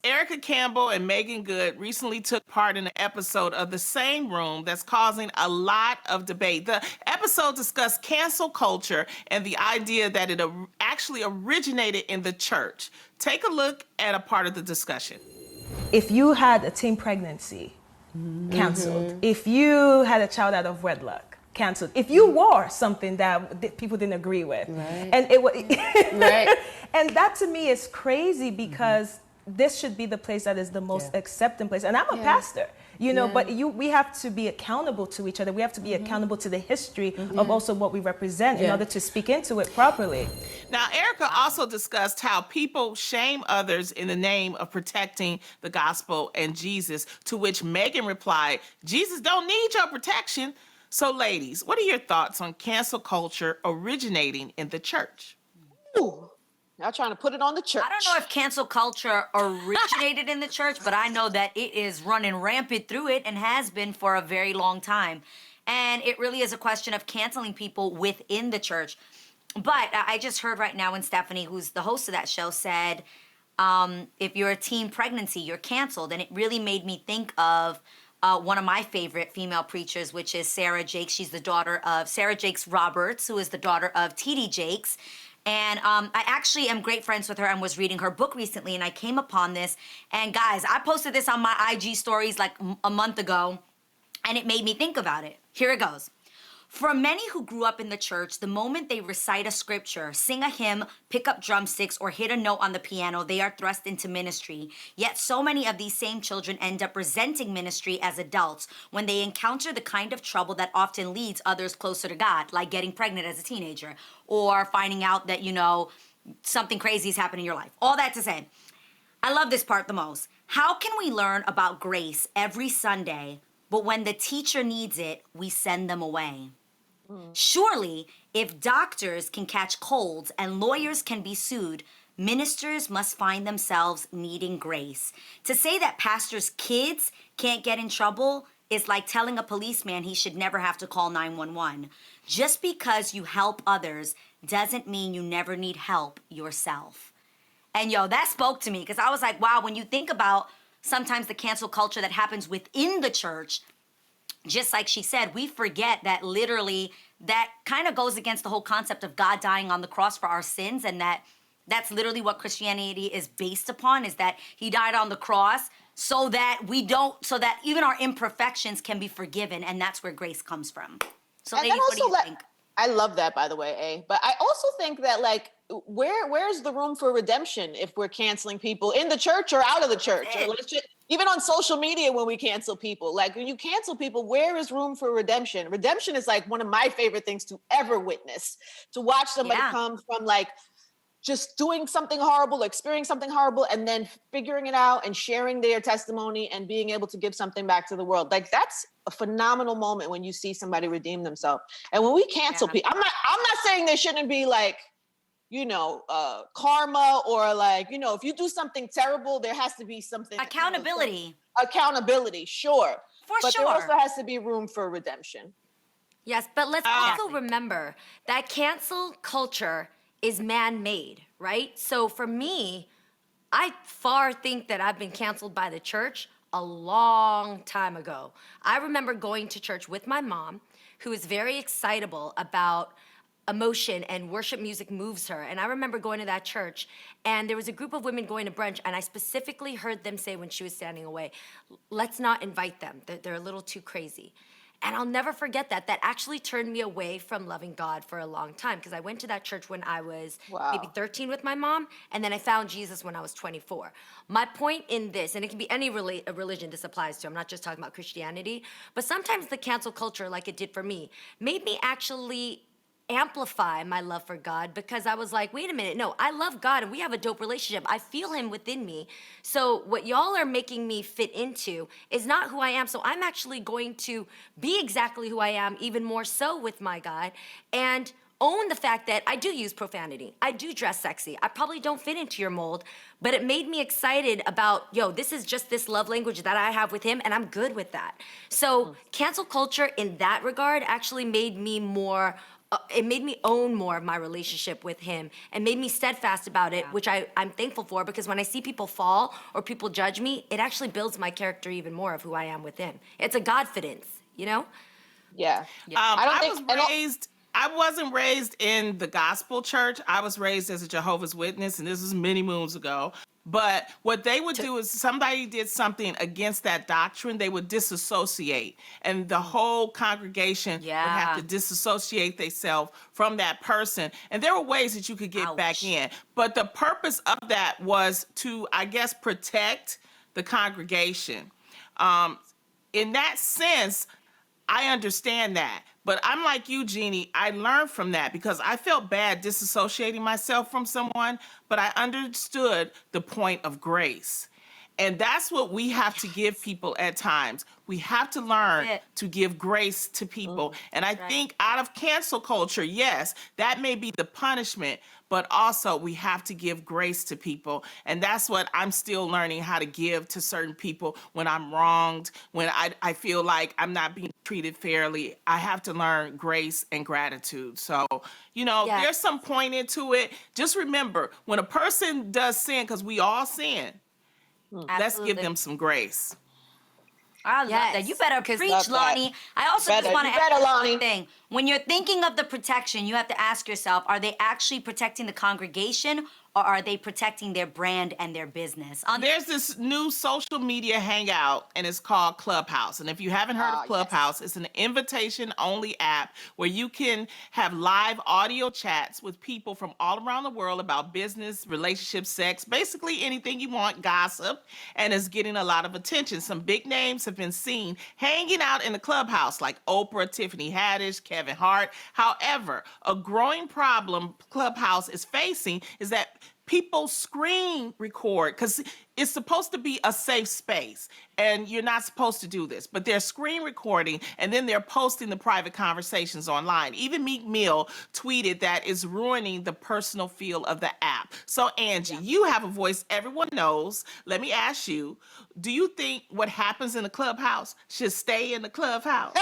Erica Campbell and Megan Good recently took part in an episode of The Same Room that's causing a lot of debate. The episode discussed cancel culture and the idea that it actually originated in the church. Take a look at a part of the discussion. If you had a teen pregnancy, canceled. If you had a child out of wedlock, canceled. If you wore something that people didn't agree with, and it was, and that to me is crazy because this should be the place that is the most accepting place. And I'm a pastor, you know, but we have to be accountable to each other. We have to be accountable to the history of also what we represent in order to speak into it properly. Now, Erica also discussed how people shame others in the name of protecting the gospel and Jesus, to which Megan replied, Jesus don't need your protection. So, ladies, what are your thoughts on cancel culture originating in the church? Ooh. Y'all trying to put it on the church. I don't know if cancel culture originated in the church, but I know that it is running rampant through it and has been for a very long time. And it really is a question of canceling people within the church. But I just heard right now when Stephanie, who's the host of that show, said, if you're a teen pregnancy, you're canceled. And it really made me think of one of my favorite female preachers, which is Sarah Jakes. She's the daughter of Sarah Jakes Roberts, who is the daughter of T.D. Jakes. And I actually am great friends with her and was reading her book recently, and I came upon this. And guys, I posted this on my IG stories like a month ago, and it made me think about it. Here it goes. For many who grew up in the church, the moment they recite a scripture, sing a hymn, pick up drumsticks, or hit a note on the piano, they are thrust into ministry. Yet so many of these same children end up resenting ministry as adults when they encounter the kind of trouble that often leads others closer to God, like getting pregnant as a teenager, or finding out that, you know, something crazy has happened in your life. All that to say, I love this part the most. How can we learn about grace every Sunday, but when the teacher needs it, we send them away? Surely, if doctors can catch colds and lawyers can be sued, ministers must find themselves needing grace. To say that pastors' kids can't get in trouble is like telling a policeman he should never have to call 911. Just because you help others doesn't mean you never need help yourself. And yo, that spoke to me because I was like, wow, when you think about sometimes the cancel culture that happens within the church, just like she said, we forget that literally that kind of goes against the whole concept of God dying on the cross for our sins, and that's literally what Christianity is based upon, is that he died on the cross so that even our imperfections can be forgiven, and that's where grace comes from. So ladies, what do you think? I love that, by the way, but I also think that, like, where's the room for redemption if we're canceling people in the church or out of the church? Or even on social media when we cancel people. Like, when you cancel people, where is room for redemption? Redemption is like one of my favorite things to ever witness. To watch somebody come from like just doing something horrible, experiencing something horrible, and then figuring it out and sharing their testimony and being able to give something back to the world. Like, that's a phenomenal moment when you see somebody redeem themselves. And when we cancel people, I'm not saying there shouldn't be like, you know, karma, or like, you know, if you do something terrible, there has to be something. Accountability. You know, accountability, sure. But there also has to be room for redemption. Yes, but let's also remember that cancel culture is man-made, right? So for me, I far think that I've been canceled by the church a long time ago. I remember going to church with my mom, who is very excitable about emotion, and worship music moves her. And I remember going to that church, and there was a group of women going to brunch, and I specifically heard them say when she was standing away, let's not invite them. They're a little too crazy. And I'll never forget that. That actually turned me away from loving God for a long time, because I went to that church when I was maybe 13 with my mom, and then I found Jesus when I was 24. My point in this, and it can be any religion this applies to, I'm not just talking about Christianity, but sometimes the cancel culture, like it did for me, made me actually amplify my love for God, because I was like, wait a minute, no, I love God and we have a dope relationship. I feel him within me. So what y'all are making me fit into is not who I am. So I'm actually going to be exactly who I am, even more so with my God, and own the fact that I do use profanity. I do dress sexy. I probably don't fit into your mold, but it made me excited about, yo, this is just this love language that I have with him, and I'm good with that. So cancel culture in that regard actually made me more it made me own more of my relationship with him and made me steadfast about it, which I'm thankful for, because when I see people fall or people judge me, it actually builds my character even more of who I am within. It's a godfidence, you know? Yeah. I wasn't raised in the gospel church. I was raised as a Jehovah's Witness, and this was many moons ago. But what they would do is somebody did something against that doctrine, they would disassociate. And the whole congregation would have to disassociate themselves from that person. And there were ways that you could get back in. But the purpose of that was to, I guess, protect the congregation. In that sense, I understand that. But I'm like you, Jeannie. I learned from that because I felt bad disassociating myself from someone, but I understood the point of grace. And that's what we have to give people at times. We have to learn to give grace to people. And I think out of cancel culture, yes, that may be the punishment, but also we have to give grace to people. And that's what I'm still learning how to give to certain people when I'm wronged, when I feel like I'm not being treated fairly. I have to learn grace and gratitude. So, there's some point into it. Just remember, when a person does sin, because we all sin, let's give them some grace. I love that. You better preach, Lonnie. I also just want to add one thing. When you're thinking of the protection, you have to ask yourself, are they actually protecting the congregation, or are they protecting their brand and their business? There's this new social media hangout, and it's called Clubhouse. And if you haven't heard of Clubhouse, it's an invitation-only app where you can have live audio chats with people from all around the world about business, relationships, sex, basically anything you want, gossip, and it's getting a lot of attention. Some big names have been seen hanging out in the Clubhouse, like Oprah, Tiffany Haddish, Kevin Hart. However, a growing problem Clubhouse is facing is that people screen record because it's supposed to be a safe space and you're not supposed to do this, but they're screen recording and then they're posting the private conversations online. Even Meek Mill tweeted that it's ruining the personal feel of the app. So Angie, you have a voice everyone knows. Let me ask you, do you think what happens in the Clubhouse should stay in the Clubhouse?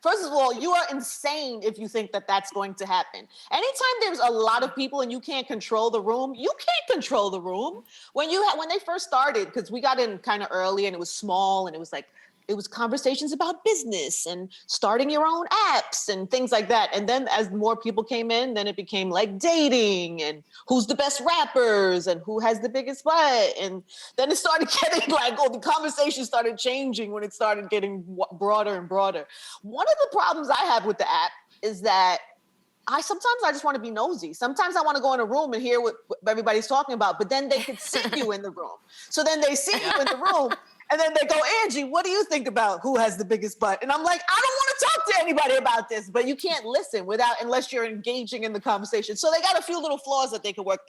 First of all, you are insane if you think that that's going to happen. Anytime there's a lot of people and you can't control the room, you can't control the room. When they first started, because we got in kind of early and it was small and it was conversations about business and starting your own apps and things like that. And then as more people came in, then it became like dating and who's the best rappers and who has the biggest butt. And then it started getting like, the conversation started changing when it started getting broader and broader. One of the problems I have with the app is that sometimes I just want to be nosy. Sometimes I want to go in a room and hear what everybody's talking about, but then they could see you in the room. So then they see you in the room and then they go, Angie, what do you think about who has the biggest butt? And I'm like, I don't want to talk to anybody about this, but you can't listen unless you're engaging in the conversation. So they got a few little flaws that they can work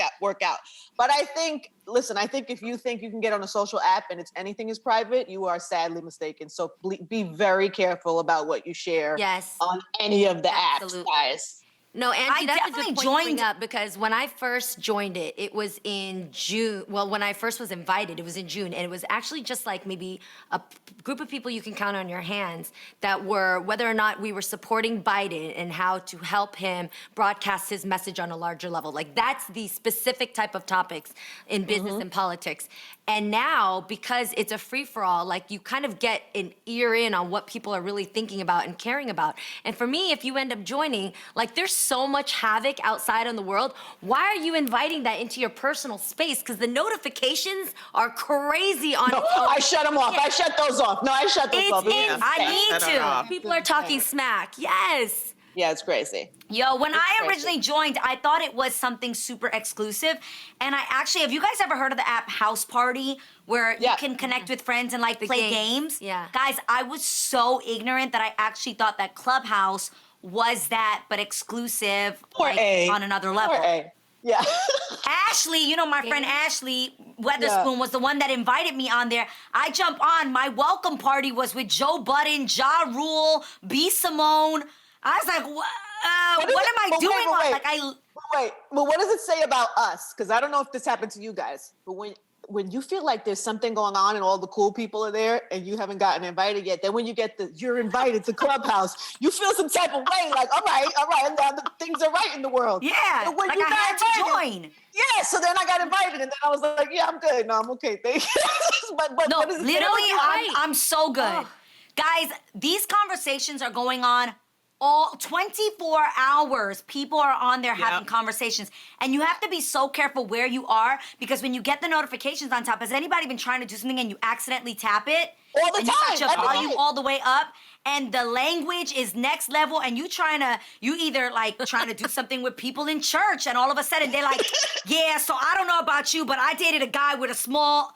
out. But I think if you think you can get on a social app and anything is private, you are sadly mistaken. So be very careful about what you share on any of the apps, guys. No, Angie, that's a good point to bring up, because when I first joined it was in June. Well, when I first was invited, it was in June, and it was actually just like maybe a group of people you can count on your hands that were, whether or not we were supporting Biden and how to help him broadcast his message on a larger level. Like, that's the specific type of topics in business and politics. And now, because it's a free-for-all, like, you kind of get an ear in on what people are really thinking about and caring about. And for me, if you end up joining, like, there's so much havoc outside in the world. Why are you inviting that into your personal space? Because the notifications are crazy on. No, I shut them off. I shut those off. No, I shut those off. I need to. People are talking smack. Yes. Yeah, it's crazy. Yo, when I originally joined, I thought it was something super exclusive. And have you guys ever heard of the app House Party, where you can connect with friends and like play games? Yeah. Guys, I was so ignorant that I actually thought that Clubhouse was that, but exclusive on another level. Yeah. Ashley, my friend Ashley Weatherspoon was the one that invited me on there. I jump on. My welcome party was with Joe Budden, Ja Rule, B. Simone. I was like, what am I doing? Wait, but what does it say about us? Because I don't know if this happened to you guys, but when you feel like there's something going on and all the cool people are there and you haven't gotten invited yet, then when you get you're invited to Clubhouse, you feel some type of way, like, all right, now things are right in the world. Yeah, But when like you I got had to invited, join. yeah, so then I got invited, and then I was like, yeah, I'm good. No, I'm okay, thank you. but No, what is it? literally, I'm so good. Guys, these conversations are going on all 24 hours. People are on there having conversations. And you have to be so careful where you are, because when you get the notifications on top, has anybody been trying to do something and you accidentally tap it? All the and you got time, your every volume day. all the way up, and the language is next level, and you either like trying to do something with people in church, and all of a sudden they're like, yeah, so I don't know about you, but I dated a guy with a small...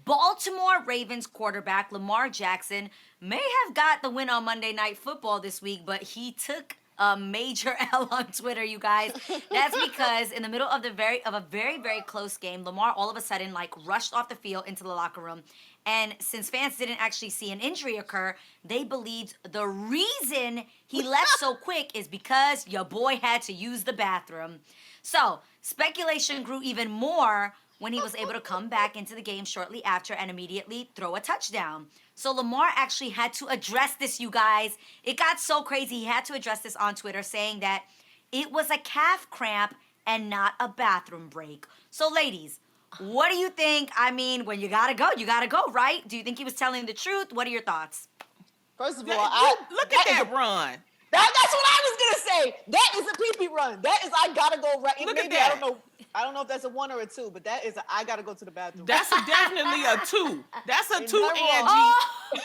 Baltimore Ravens quarterback Lamar Jackson may have got the win on Monday Night Football this week, but he took a major L on Twitter, you guys. That's because in the middle of a very, very close game, Lamar all of a sudden like rushed off the field into the locker room. And since fans didn't actually see an injury occur, they believed the reason he left so quick is because your boy had to use the bathroom. So speculation grew even more when he was able to come back into the game shortly after and immediately throw a touchdown. So Lamar actually had to address this, you guys. It got so crazy, he had to address this on Twitter, saying that it was a calf cramp and not a bathroom break. So ladies, what do you think? I mean, when you gotta go, right? Do you think he was telling the truth? What are your thoughts? First of all, Look at that run. That's what I was gonna say. That is a pee-pee run. That is I gotta go right. Look Maybe at that. I don't know if that's a 1 or a 2, but that is I gotta go to the bathroom. That's definitely a 2. That's a 2, not Angie. wrong. Oh,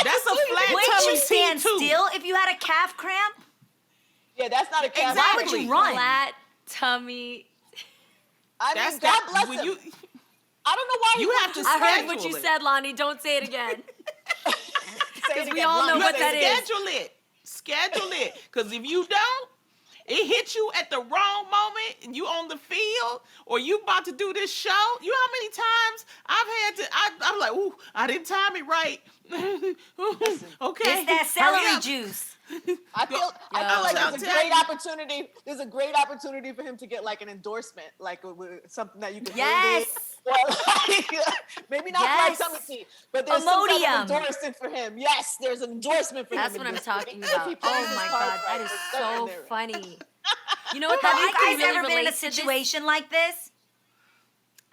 That's a flat wouldn't you tummy stand T2. still if you had a calf cramp? Yeah, that's not a calf. Why would Exactly. you run? Flat tummy. I That's mean, God bless when him. you I don't know why you have to I heard schedule what you it. said, Lonnie. Don't say it again. say because it we again. all know Lonnie, what say that it is. again. Schedule it. Because if you don't, it hits you at the wrong moment and you on the field or you about to do this show. You know how many times I'm like, ooh, I didn't time it right. Okay. It's that hurry celery up. juice. I feel I'll like tell there's a you. great opportunity. There's a great opportunity for him to get like an endorsement, like with something that you can Yes. or like, maybe not Yes. flat tummy tea, but there's some type Imodium. of endorsement for him. Yes, there's an endorsement for That's him. what I'm If talking he about. plays Oh his my cards God, right, that is there's so something there. funny. You know what? Though? Have you I can guys really ever been in relate a to this. situation like this?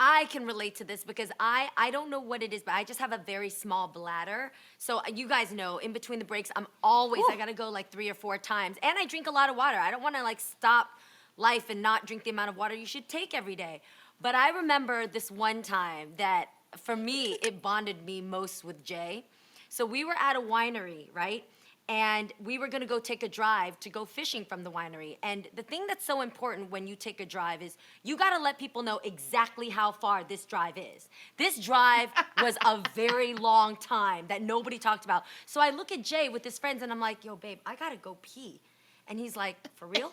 I can relate to this because I don't know what it is, but I just have a very small bladder. So you guys know, in between the breaks, I gotta go like 3 or 4 times. And I drink a lot of water. I don't wanna like stop life and not drink the amount of water you should take every day. But I remember this one time that, for me, it bonded me most with Jay. So we were at a winery, right? And we were gonna go take a drive to go fishing from the winery. And the thing that's so important when you take a drive is you gotta let people know exactly how far this drive is. This drive was a very long time that nobody talked about. So I look at Jay with his friends and I'm like, yo, babe, I gotta go pee. And he's like, for real?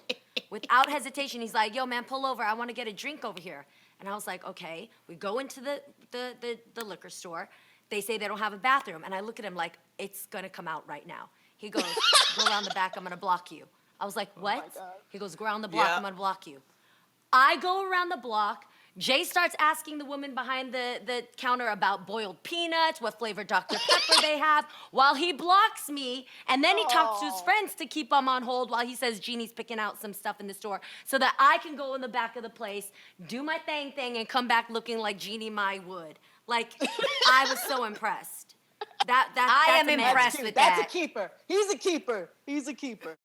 Without hesitation, he's like, yo, man, pull over. I wanna get a drink over here. And I was like, okay. We go into the liquor store. They say they don't have a bathroom. And I look at him like, it's gonna come out right now. He goes, go around the back, I'm gonna block you. I was like, what? He goes, go around the block, Yeah. I'm gonna block you. I go around the block. Jay starts asking the woman behind the counter about boiled peanuts, what flavor Dr. Pepper they have, while he blocks me. And then he talks to his friends to keep him on hold while he says Jeannie's picking out some stuff in the store so that I can go in the back of the place, do my thing, and come back looking like Jeannie Mai would. Like, I was so impressed. I am That's a man. impressed with That's that. a keeper. He's a keeper. He's a keeper.